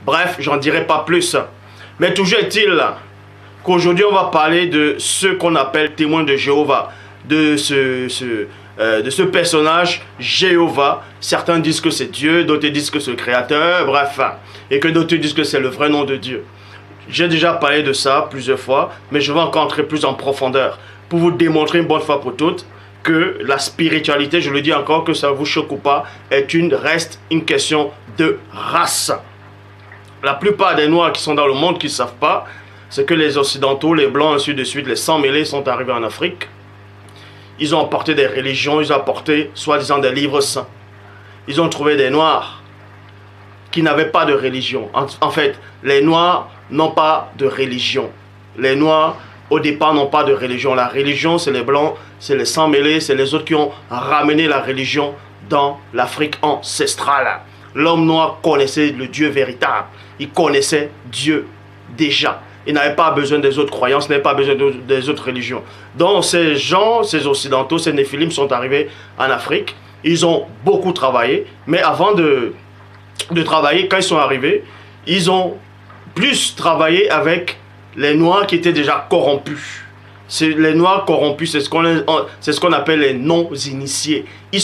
Bref, j'en dirai pas plus. Mais toujours est-il qu'aujourd'hui, on va parler de ce qu'on appelle témoin de Jéhovah, de ce personnage Jéhovah. Certains disent que c'est Dieu, d'autres disent que c'est le Créateur, bref, et que d'autres disent que c'est le vrai nom de Dieu. J'ai déjà parlé de ça plusieurs fois, mais je vais encore entrer plus en profondeur pour vous démontrer une bonne fois pour toutes que la spiritualité, je le dis encore, que ça vous choque ou pas, reste une question de race. La plupart des Noirs qui sont dans le monde qui ne savent pas, c'est que les Occidentaux, les Blancs, ainsi de suite, les sans-mêlés sont arrivés en Afrique. Ils ont apporté des religions, ils ont apporté, soi-disant, des livres saints. Ils ont trouvé des Noirs qui n'avaient pas de religion. En fait, les Noirs n'ont pas de religion. Les Noirs, au départ, n'ont pas de religion. La religion, c'est les Blancs, c'est les sans-mêlés, c'est les autres qui ont ramené la religion dans l'Afrique ancestrale. L'homme noir connaissait le Dieu véritable. Il connaissait Dieu déjà. Il n'avait pas besoin des autres croyances, il n'avait pas besoin des autres religions. Donc ces gens, ces occidentaux, ces néphilim sont arrivés en Afrique. Ils ont beaucoup travaillé, mais avant de travailler, quand ils sont arrivés, ils ont plus travaillé avec les noirs qui étaient déjà corrompus. Les noirs corrompus, c'est ce qu'on appelle les non-initiés. Ils